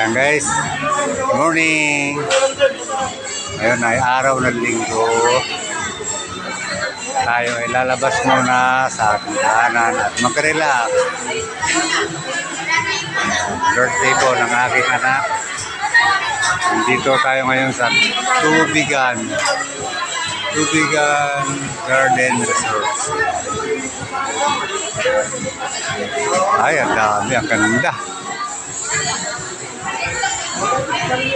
Ayan guys, good morning. Ngayon ay araw ng linggo. Tayo ay lalabas muna sa ating daanan at mag-relax. Birthday po ng aking anak. Nandito tayo ngayon sa Tubigan Garden Resort. Ay, ang dami, ang ganda.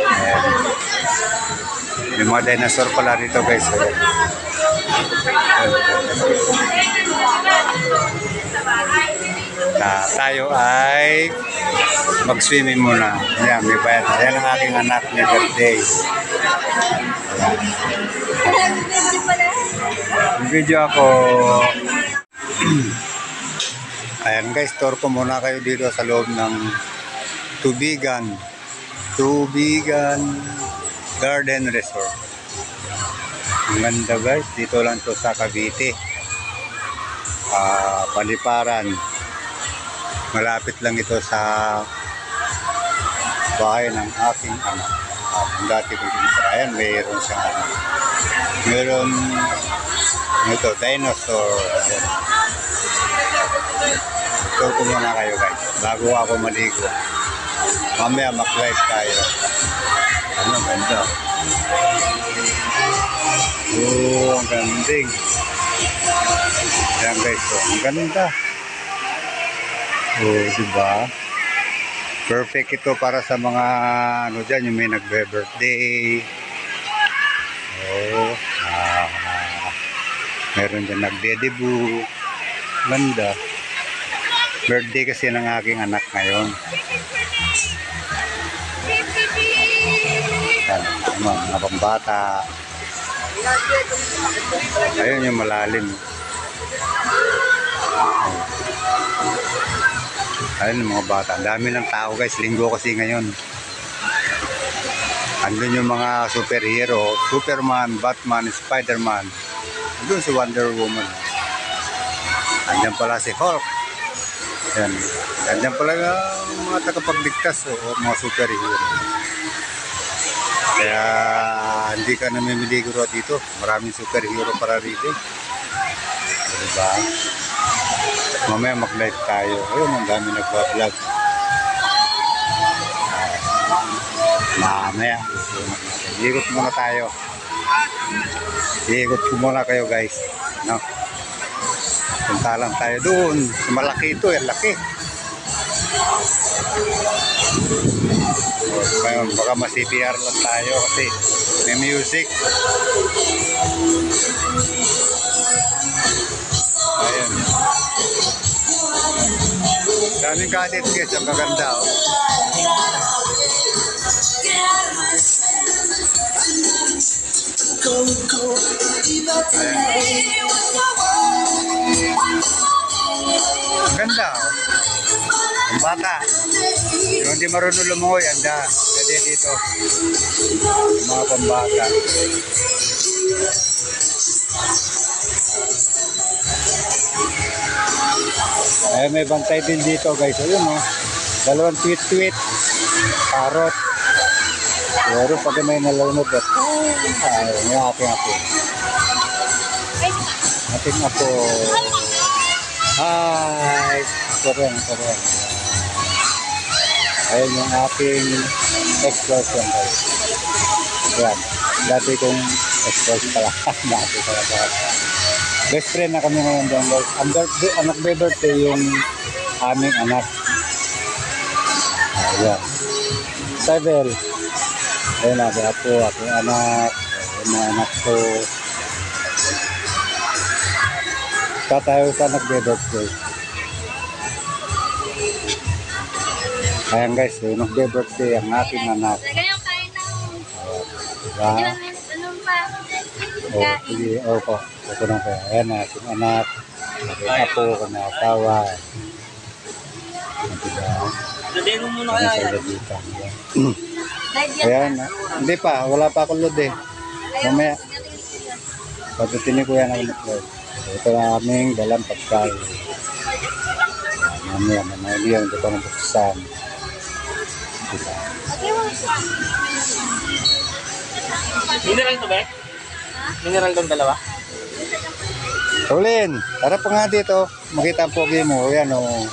Ayan. May mga dinosaur pala dito guys. Tayo ay mag-swimming muna. Ayan, may bayad. Ayan ang aking anak na birthday. Video ako. Ayan guys, tour ko muna kayo dito sa loob ng Tubigan Garden Resort. Ang ganda guys, dito lang to sa Cavite. Paliparan. Malapit lang ito sa bahay ng aking anak. Ang dati kong sinisirayan, mayroon siyang meron ito, dinosaur. Ito ko muna kayo guys, bago ako maligo. Mamaya mag-live tayo. Ano, ganda. Oh, ang ganding. Yan guys, oh, ang ganda. Oh, diba? Perfect ito para sa mga ano dyan, yung may nagbe-birthday. Oh, meron dyan nagde-debut. Ganda. Birthday kasi ng aking anak ngayon. Mga pambata. Ayun yung malalim. Ayun yung mga bata. Ang dami ng tao guys. Linggo kasi ngayon. Andun yung mga superhero. Superman, Batman, Spiderman. Andun si Wonder Woman. Andyan pala si Hulk. Yan. Andyan pala mga tagapagligtas o mga superhero. Kaya hindi ka namimiligo dito. Maraming superhero para rito. Diba? Mamaya mag-live tayo. Ayun, ang dami nagpa-vlog. Mamaya. Iikot muna tayo. Iikot ko muna kayo guys. No? Punta lang tayo doon. Malaki ito. Ang laki. Ngayon, baka ma-CPR lang tayo kasi may music. Ayun. Daming cottage guys, ang maganda oh. Ang ganda oh. Ang bata. Yung hindi marunong lumungoy, anda. Pwede dito. Mga pambata. Ay, may bantay din dito guys. Ayun oh. Dalawang tweet. Parrot. Pero pag may nalunod at ay, may ating apo. Ating apo. Hi! Ako rin. Ayun yung aking explosion guys. Ayan. Dati kong explosion pala. Dati pala. Best friend na kami ngayon dyan guys. Ang nagbe-birthday yung aming anak. Ayan. Sevel. Ayun na, ako, aking anak. Ayun na, anak ko. Tayo sa nagbe-birthday. Ayan guys, yung nagbe-birthday ang aking anak. Ayan. Anong pa? Oh, sige, opo. Ito na kaya. Ayan na, aking anak. Aking apo, kanya asawa. Sabihin mo muna kaya. Ayan, hindi pa. Wala pa akong load eh. Mamaya. Pagdating ko yan ang load. Ito na aming dalang pagkain. Mamaya, mamaya. Ito pa ng buksan. Diba? Mineral to ba? Mineral tong dalawa? Shaolin, tara pa nga dito. Makita ang pogi mo. Yan o.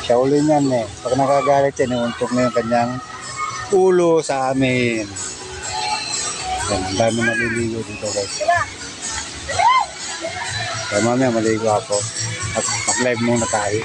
Shaolin yan eh. Pag nakagalit yan, iuntok na yung kanyang ulo sa amin. Yan, ang dami naliligo dito guys. Kaya mamaya maligo ako. At mag-live muna tayo.